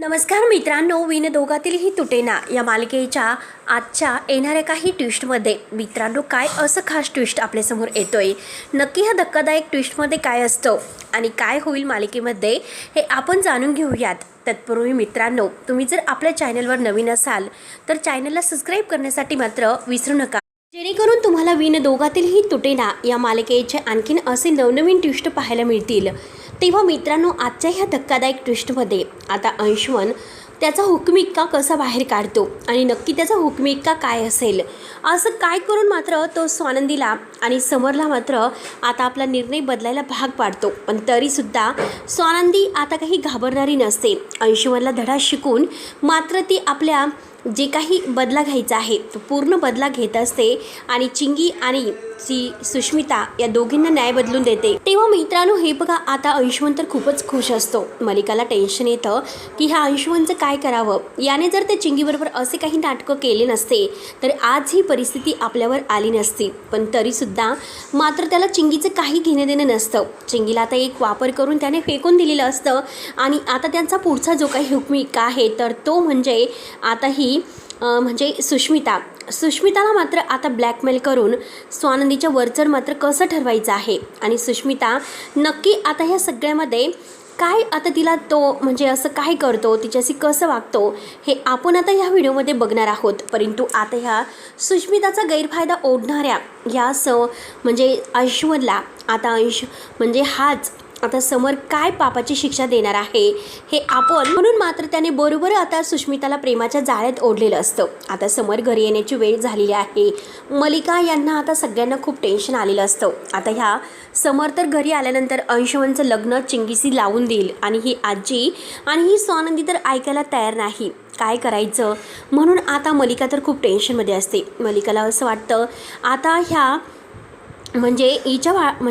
नमस्कार मित्रांनो, विण दोघातीलही तुटेना या मालिकेच्या आजच्या येणाऱ्या काही ट्विस्टमध्ये मित्रांनो काय असं खास ट्विस्ट आपल्यासमोर येतोय, नक्की हा धक्कादायक ट्विस्टमध्ये काय असतं आणि काय होईल मालिकेमध्ये हे आपण जाणून घेऊयात. तत्पूर्वी मित्रांनो, तुम्ही जर आपल्या चॅनलवर नवीन असाल तर चॅनलला सबस्क्राईब करण्यासाठी मात्र विसरू नका, जेणेकरून तुम्हाला विण दोघातीलही तुटेना या मालिकेचे आणखीन असे नवनवीन ट्विस्ट पाहायला मिळतील. तेव्हा मित्रांनो, आजच्या ह्या धक्कादायक ट्विस्टमध्ये आता अंशुमन त्याचा हुकमिक्का कसा बाहेर काढतो आणि नक्की त्याचा हुकमिक्का काय असेल, असं काय करून मात्र तो स्वानंदीला आणि समरला मात्र आता आपला निर्णय बदलायला भाग पाडतो. पण तरीसुद्धा स्वानंदी आता काही घाबरणारी नसते. अंशुमनला धडा शिकून मात्र ती आपल्या जे काही बदला घ्यायचा आहे तो पूर्ण बदला घेत असते आणि चिंगी आणि सुष्मिता या दोघींना न्याय बदलून देते. तेव्हा मित्रांनो, हे बघा, आता अंशुमन तर खूपच खुश असतो. मलिकाला टेन्शन येतं की ह्या अंशुमनचं काय करावं. याने जर त्या चिंगीबरोबर असे काही नाटकं केले नसते तर आज ही परिस्थिती आपल्यावर आली नसती. पण तरीसुद्धा मात्र त्याला चिंगीचं काही घेणं देणं नसतं. चिंगीला आता एक वापर करून त्याने फेकून दिलेलं असतं आणि आता त्यांचा पुढचा जो काही हुकमिक्का आहे तर तो म्हणजे आता ही म्हणजे सुष्मिताला मात्र आता ब्लॅकमेल करून स्वानंदीच्या वरचढ मात्र कसं ठरवायचं आहे आणि सुष्मिता नक्की आता ह्या सगळ्यामध्ये काय, आता तिला तो म्हणजे असं काय करतो, तिच्याशी कसं वागतो, हे आपण आता ह्या व्हिडिओमध्ये बघणार आहोत. परंतु आता ह्या सुष्मिताचा गैरफायदा ओढणाऱ्या ह्या म्हणजे अंशुमनला आता म्हणजे हाच आता समर काय पापाची शिक्षा देणार आहे हे आपण, म्हणून मात्र त्याने बरोबर आता सुष्मिताला प्रेमाच्या जाळ्यात ओढलेलं असतं. आता समर घरी येण्याची वेळ झालेली आहे. मलिका यांना आता सगळ्यांना खूप टेन्शन आलेलं असतं. आता ह्या समर तर घरी आल्यानंतर अंशुमनचं लग्न चिंगीशी लावून देईल आणि ही आजी आणि ही स्वानंदी तर ऐकायला तयार नाही. काय करायचं म्हणून आता मलिका तर खूप टेन्शनमध्ये असते. मलिकाला असं वाटतं आता ह्या म्हणजे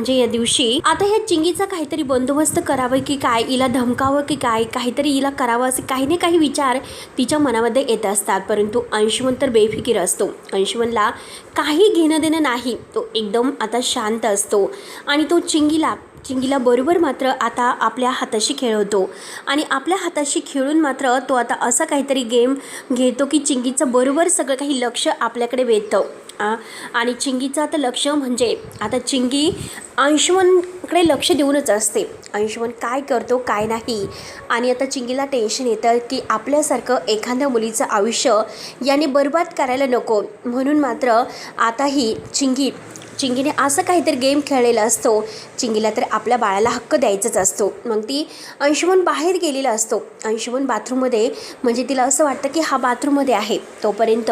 या दिवशी आता ह्या चिंगीचा काहीतरी बंदोबस्त करावं की काय, हिला धमकावं की काय, काहीतरी हिला करावं असे काही ना काही विचार तिच्या मनामध्ये येत असतात. परंतु अंशुमन तर बेफिकीर असतो. अंशुमनला काही घेणं देणं नाही. तो एकदम आता शांत असतो आणि तो चिंगीला बरोबर मात्र आता आपल्या हाताशी खेळवतो आणि आपल्या हाताशी खेळून मात्र तो आता असा काहीतरी गेम घेतो की चिंगीचं बरोबर सगळं काही लक्ष आपल्याकडे वेधतं. आणि चिंगीचं आता लक्ष म्हणजे आता चिंगी अंशुमनकडे लक्ष देऊनच असते. अंशुमन काय करतो काय नाही आणि आता चिंगीला टेन्शन येतं की आपल्यासारखं एखाद्या मुलीचं आयुष्य याने बरबाद करायला नको. म्हणून मात्र आता ही चिंगीने असं काहीतरी गेम खेळलेला असतो. चिंगीला तर आपल्या बाळाला हक्क द्यायचाच असतो. मग ती अंशुमन बाहेर गेलेला असतो. अंशुमन बाथरूममध्ये म्हणजे तिला असं वाटतं की हा बाथरूममध्ये आहे. तोपर्यंत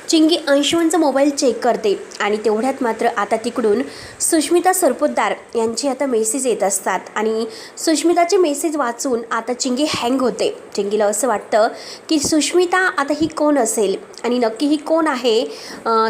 चिंगी अंशुमनचा मोबाईल चेक करते आणि तेवढ्यात मात्र आता तिकडून सुष्मिता सरपोतदार यांची आता मेसेज येत असतात आणि सुष्मिताचे मेसेज वाचून आता चिंगी हँग होते. चिंगीला असं वाटतं की सुष्मिता आता ही कोण असेल आणि नक्की ही कोण आहे.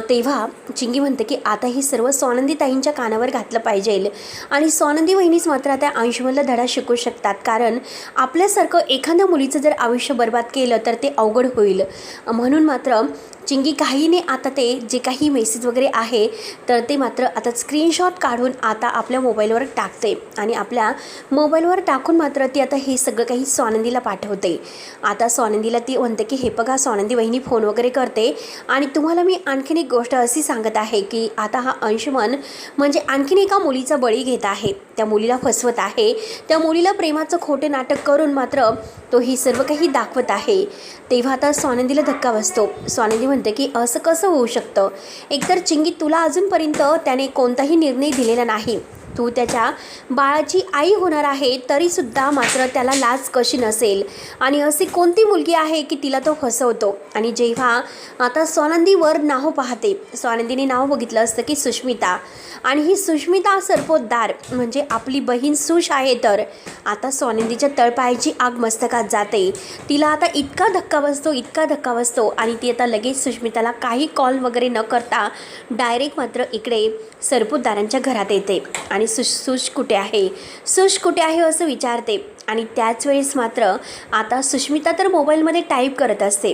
तेव्हा चिंगी म्हणते की आता ही सर्व स्वानंदी ताईंच्या कानावर घातलं पाहिजे आणि स्वानंदी वहिनीच मात्र आता अंशुमनला धडा शिकवू शकतात. कारण आपल्यासारखं एखाद्या मुलीचं जर आयुष्य बर्बाद केलं तर ते अवघड होईल. म्हणून मात्र चिंगी घाईने आता ते जे काही मेसेज वगैरे आहे तर ते मात्र आता स्क्रीनशॉट काढून आता आपल्या मोबाईलवर टाकते आणि आपल्या मोबाईलवर टाकून मात्र ती आता हे सगळं काही स्वानंदीला पाठवते. आता स्वानंदीला ती म्हणते की हे बघा, स्वानंदी वहिनी फोन वगैरे करते आणि तुम्हाला मी आणखीन एक गोष्ट अशी सांगत आहे की आता हा अंशुमन म्हणजे आणखीन एका मुलीचा बळी घेत आहे. त्या मुलीला फसवत आहे. त्या मुलीला प्रेमाचं खोटं नाटक करून मात्र तो ही सर्व काही दाखवत आहे. तेव्हा आता स्वानंदीला धक्का बसतो. स्वानंदी म्हणते की असं कसं होऊ शकतं. एकतर चिंगी, तुला अजूनपर्यंत त्याने कोणताही निर्णय दिलेला नाही. तू त्याच्या बाळाची आई होणार आहे तरीसुद्धा मात्र त्याला लाज कशी नसेल आणि अशी कोणती मुलगी आहे की तिला तो फसवतो. आणि जेव्हा आता स्वानंदीवर नाव पाहते, स्वानंदीने नाव बघितलं असतं की सुष्मिता आणि ही सुष्मिता सरपोतदार म्हणजे आपली बहीण सुश आहे. तर आता स्वानंदीच्या तळपायाची आग मस्तकात जाते. तिला आता इतका धक्का बसतो आणि ती आता लगेच सुष्मिताला काही कॉल वगैरे न करता डायरेक्ट मात्र इकडे सरपोतदारांच्या घरात येते आणि सुश कुठे आहे असं विचारते. आणि त्याच वेळेस मात्र आता सुष्मिता तर मोबाईलमध्ये टाईप करत असते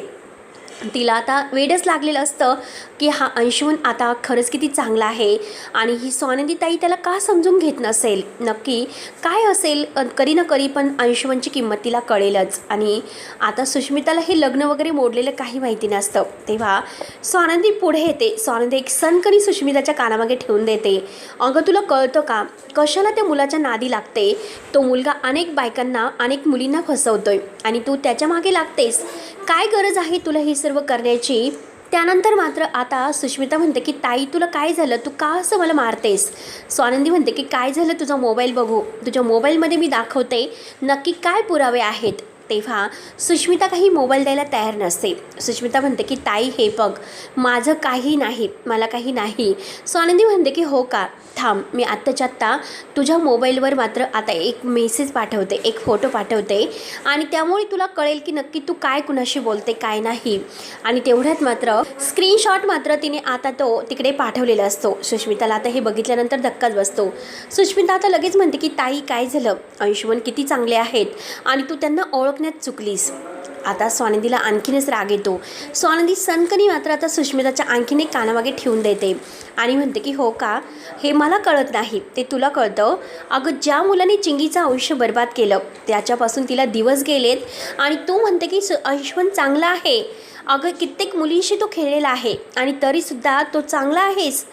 तिला आता वेडच लागलेलं असतं की हा अंशुमन आता खरंच किती चांगला आहे आणि ही स्वानंदी ताई त्याला का समजून घेत नसेल, नक्की काय असेल करी ना करी पण अंशुमनची किंमत तिला कळेलच. आणि आता सुष्मिताला हे लग्न वगैरे मोडलेलं काही माहिती नसतं. तेव्हा स्वानंदी पुढे येते. स्वानंदी एक सणकणी सुष्मिताच्या कानामागे ठेवून देते. अगं तुला कळतं का, कशाला त्या मुलाच्या नादी लागते? तो मुलगा अनेक बायकांना अनेक मुलींना फसवतोय आणि तू त्याच्या मागे लागतेस. काय गरज आहे तुला ही सर्व करण्याची? त्यानंतर मात्र आता सुष्मिता म्हणते की ताई तुला काय झालं, तू का असं मला मारतेस? स्वानंदी म्हणते की काय झालं, तुझा मोबाईल बघू, तुझ्या मोबाईलमध्ये मी दाखवते नक्की काय पुरावे आहेत. तेव्हा सुष्मिता काही मोबाईल द्यायला तयार नसते. सुष्मिता म्हणते की ताई हे बघ, माझं काही नाही, मला काही नाही. स्वानंदी म्हणते की हो का, थांब मी आत्ताच्या आत्ता तुझ्या मोबाईलवर मात्र आता एक मेसेज पाठवते, एक फोटो पाठवते आणि त्यामुळे तुला कळेल की नक्की तू काय कुणाशी बोलते काय नाही. आणि तेवढ्यात मात्र स्क्रीनशॉट मात्र तिने आता तो तिकडे पाठवलेला असतो. सुष्मिताला आता हे बघितल्यानंतर धक्काच बसतो. सुष्मिता आता लगेच म्हणते की ताई काय झालं, अंशुमन किती चांगले आहेत आणि तू त्यांना ओळखण्यात चुकलीस. आता स्वानंदीला आणखीनच राग येतो. स्वानंदी सणकणी मात्र आता सुष्मिताच्या आणखीन एक कानामागे ठेवून देते आणि म्हणते की हो का, हे मला कळत नाही, ते तुला कळतं. अगं ज्या मुलाने चिंगीचं आयुष्य बर्बाद केलं त्याच्यापासून तिला दिवस गेलेत आणि तू म्हणते की अंशुमन चांगला आहे. अगं कित्येक मुलींशी तो खेळलेला आहे आणि तरीसुद्धा तो चांगला आहेस.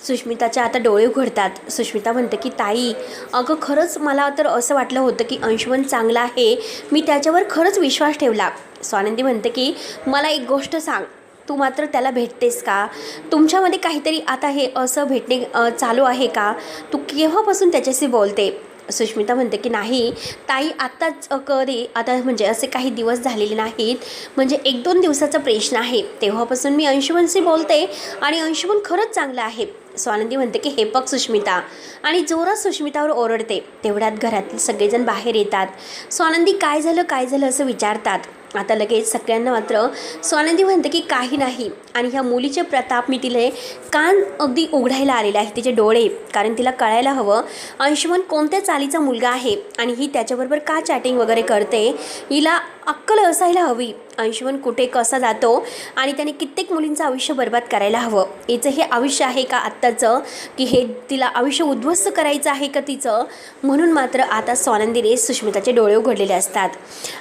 सुष्मिताचे आता डोळे उघडतात. सुष्मिता म्हणते की ताई अगं खरंच मला तर असं वाटलं होतं की अंशुमन चांगला आहे, मी त्याच्यावर खरंच विश्वास ठेवला. स्वानंदी म्हणते की मला एक गोष्ट सांग, तू मात्र त्याला भेटतेस का? तुमच्यामध्ये काहीतरी आता हे असं भेटणे चालू आहे का? तू केव्हापासून त्याच्याशी बोलते? सुष्मिता म्हणते की नाही ताई, आत्ताच कधी आता म्हणजे असे काही दिवस झालेले नाहीत, म्हणजे 1-2 दिवसाचा प्रश्न आहे. तेव्हापासून मी अंशुमनशी बोलते आणि अंशुमन खरंच चांगलं आहे. स्वानंदी म्हणते की हे बघ सुष्मिता आणि जोरात सुष्मितावर ओरडते. तेवढ्यात घरातील सगळेजण बाहेर येतात. स्वानंदी काय झालं असं विचारतात. आता लगेच सगळ्यांना मात्र स्वानंदी म्हणते की काही नाही आणि ह्या मुलीचे प्रताप मी तिला कान अगदी उघडायला आलेले आहे, तिचे डोळे, कारण तिला कळायला हवं अंशुमन कोणत्या चालीचा मुलगा आहे आणि ही त्याच्याबरोबर का चॅटिंग वगैरे करते. हिला अक्कल असायला हवी, अंशुमन कुठे कसा जातो आणि त्याने कित्येक मुलींचं आयुष्य बर्बाद करायला हवं. हिचं हे आयुष्य आहे का आत्ताचं, की हे तिला आयुष्य उद्ध्वस्त करायचं आहे का तिचं? म्हणून मात्र आता स्वानंदीने सुष्मिताचे डोळे उघडलेले असतात.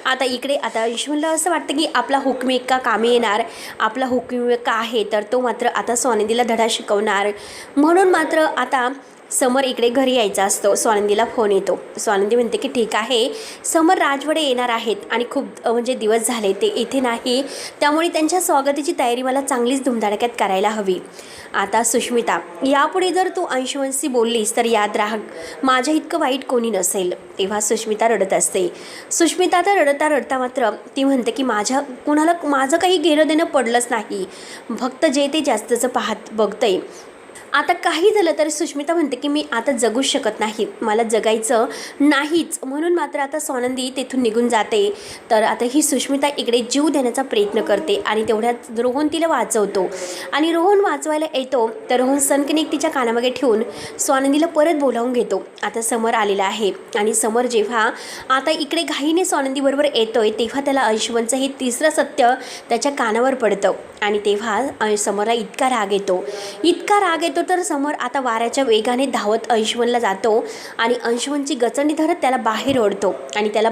आता इकडे आता अंशुमनला असं वाटतं की आपला हुकमी का कामी येणार, आपला हुकमी का आहे तर तो मात्र आता स्वानंदीला धडा शिकवणार. म्हणून मात्र आता समर इकडे घरी यायचा असतो. स्वानंदीला फोन येतो. स्वानंदी म्हणते की ठीक आहे, समर राजवाडे येणार आहेत आणि खूप म्हणजे दिवस झाले ते इथे नाही, त्यामुळे त्यांच्या स्वागताची तयारी मला चांगलीच धुमधडाक्यात करायला हवी. आता सुष्मिता, यापुढे जर तू अंशुमनशी बोललीस तर याद राह, माझ्या इतकं वाईट कोणी नसेल. तेव्हा सुष्मिता रडत असते. सुष्मिता आता रडता रडता मात्र ती म्हणते की कुणाला माझं काही घेणं देणं पडलंच नाही, फक्त जे ते जास्तचं पाहत बघतंय. आता काही झालं तर सुष्मिता म्हणते की मी आता जगूच शकत नाही, मला जगायचं नाहीच. म्हणून मात्र आता स्वानंदी तेथून निघून जाते. तर आता ही सुष्मिता इकडे जीव देण्याचा प्रयत्न करते आणि तेवढ्यात रोहन तिला वाचवतो आणि रोहन वाचवायला येतो तर रोहन सनकनेक तिच्या कानामागे ठेवून स्वानंदीला परत बोलावून घेतो. आता समर आलेला आहे आणि समर जेव्हा आता इकडे घाईने स्वानंदीबरोबर येतोय तेव्हा त्याला अंशुमनचं हे तिसरं सत्य त्याच्या कानावर पडतं आणि तेव्हा समरला इतका राग येतो तर समर आता वाऱ्याच्या वेगाने धावत अंशुमनला जातो आणि अंशुमनची गचंडी धरत त्याला बाहेर ओढतो आणि त्याला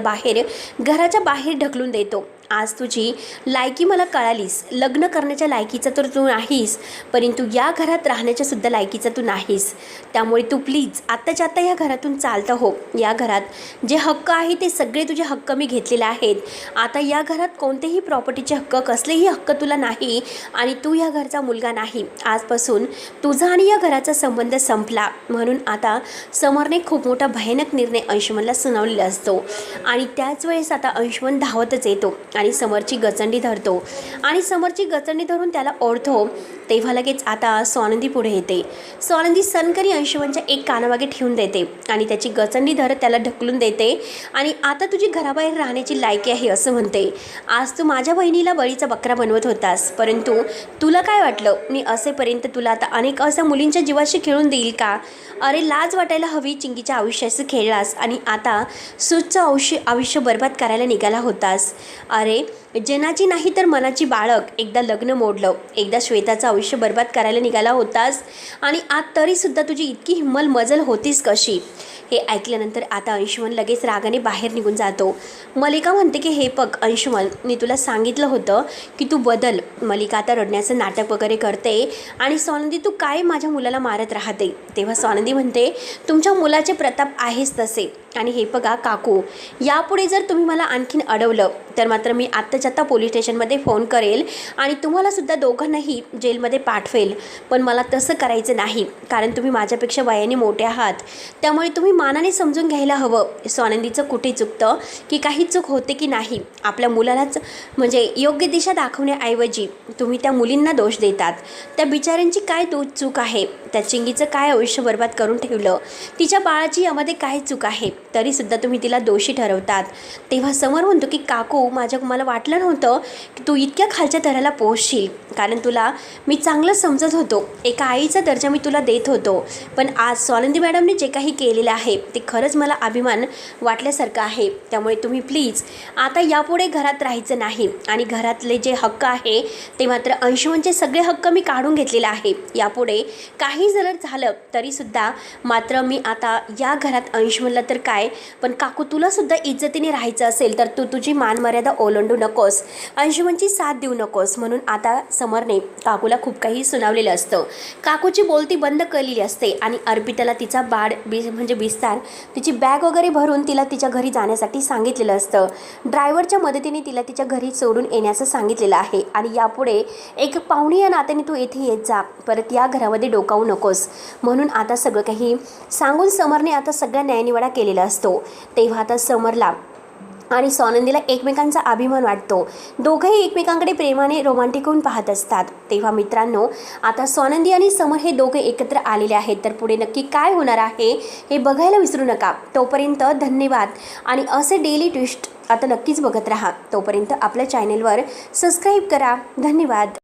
घराच्या बाहेर ढकलून देतो. आज तुझी लायकी मला कळालीस, लग्न करण्याच्या लायकीचा तर तू नाहीस, परंतु या घरात राहण्याच्या सुद्धा लायकीचा तू नाहीस. त्यामुळे तू प्लीज आत्ताच्या आत्ता या घरातून चालतं हो. या घरात जे हक्क आहे ते सगळे तुझे हक्क मी घेतलेले आहेत. आता या घरात कोणतेही प्रॉपर्टीचे हक्क, कसलेही हक्क तुला नाही आणि तू या घरचा मुलगा नाही. आजपासून तुझा आणि या घराचा संबंध संपला. म्हणून आता समरने खूप मोठा भयानक निर्णय अंशुमनला सुनावलेला असतो आणि त्याच वेळेस आता अंशुमन धावतच येतो आणि समरची गचंडी धरतो आणि समरची गचंडी धरून त्याला ओढतो. तेव्हा लगेच आता स्वानंदी पुढे येते. स्वानंदी सनकरी अंशुमनच्या एक कानामागे ठेवून देते आणि त्याची गचंडी धरत त्याला ढकलून देते आणि आता तुझी घराबाहेर राहण्याची लायकी आहे असं म्हणते. आज तू माझ्या बहिणीला बळीचा बकरा बनवत होतास, परंतु तुला काय वाटलं मी असेपर्यंत तुला आता अनेक अशा मुलींच्या जीवाशी खेळून देईल का? अरे लाज वाटायला हवी. चिंकीच्या आयुष्याशी खेळलास आणि आता सूजचं आयुष्य बर्बाद करायला निघाला होतास. अरे जनाची नाही तर मनाची बाळक. एकदा लग्न मोडलं, एकदा श्वेताचं आयुष्य बर्बाद करायला निघाला होतास आणि आज तरीसुद्धा तुझी इतकी हिम्मल मजल होतीस कशी? हे ऐकल्यानंतर आता अंशुमन लगेच रागाने बाहेर निघून जातो. मलिका म्हणते की हे बघ अंशुमन, मी तुला सांगितलं होतं की तू बदल. मलिका आता रडण्याचं नाटक वगैरे करते आणि स्वानंदी तू काय माझ्या मुलाला मारत राहते? तेव्हा स्वानंदी म्हणते तुमच्या मुलाचे प्रताप आहेच तसे. आणि हे बघा काकू, यापुढे जर तुम्ही मला आणखीन अडवलं तर मात्र मी आत्ताच्या आत्ता पोलीस स्टेशनमध्ये फोन करेल आणि तुम्हालासुद्धा दोघांनाही जेलमध्ये पाठवेल. पण मला तसं करायचं नाही, कारण तुम्ही माझ्यापेक्षा वयाने मोठे आहात. त्यामुळे तुम्ही मानाने समजून घ्यायला हवं. स्वानंदीचं कुठे चुकतं की काही चूक होते की नाही, आपल्या मुलालाच म्हणजे योग्य दिशा दाखवण्याऐवजी तुम्ही त्या मुलींना दोष देतात. त्या बिचाऱ्यांची काय चूक आहे? त्या चिंगीचं काय आयुष्य बर्बाद करून ठेवलं? तिच्या बाळाची यामध्ये काय चूक आहे? तरीसुद्धा तुम्ही तिला दोषी ठरवतात. तेव्हा समर म्हणतो की काकू, मला वाटलं नव्हतं की तू इतक्या खालच्या थराला पोहोचशील, कारण तुला मी चांगलं समजत होतो. एका आईचा दर्जा मी तुला देत होतो. पण आज स्वानंदी मॅडमने जे काही केलेलं आहे ते खरंच मला अभिमान वाटल्यासारखं आहे. त्यामुळे तुम्ही प्लीज आता यापुढे घरात राहायचं नाही आणि घरातले जे हक्क आहे ते मात्र अंशुमनचे सगळे हक्क मी काढून घेतलेले आहे. यापुढे काही जर झालं तरीसुद्धा मात्र मी आता या घरात अंशुमनला तर काय, पण काकू तुलासुद्धा इज्जतीने राहायचं असेल तर तू तुझी मानमर्यादा ओलांडू नकोस, अंशुमनची साथ देऊ नकोस. म्हणून आता समरने काकूला खूप काही सुनावलेलं असतं. काकूची बोलती बंद केलेली असते आणि अर्पिताला तिचा म्हणजे बिस्तार, तिची बॅग वगैरे भरून तिला तिच्या घरी जाण्यासाठी सांगितलेलं असतं. ड्रायव्हरच्या मदतीने तिला तिच्या घरी सोडून येण्याचं सांगितलेलं आहे आणि यापुढे एक पाहुणी या नात्याने तू येथे येत जा, परत या घरामध्ये डोकावू नकोस. म्हणून आता सगळं काही सांगून समरने आता सगळा न्यायनिवाडा केलेला असतो. तेव्हा आता समरला आणि स्वानंदीला एकमेकांचा अभिमान वाटतो. दोघंही एकमेकांकडे प्रेमाने रोमांटिक होऊन पाहत असतात. तेव्हा मित्रांनो, आता स्वानंदी आणि समर हे दोघे एकत्र आलेले आहेत, तर पुढे नक्की काय होणार आहे हे बघायला विसरू नका. तोपर्यंत धन्यवाद आणि असे डेली ट्विस्ट आता नक्कीच बघत राहा. तोपर्यंत आपल्या चॅनेलवर सबस्क्राईब करा. धन्यवाद.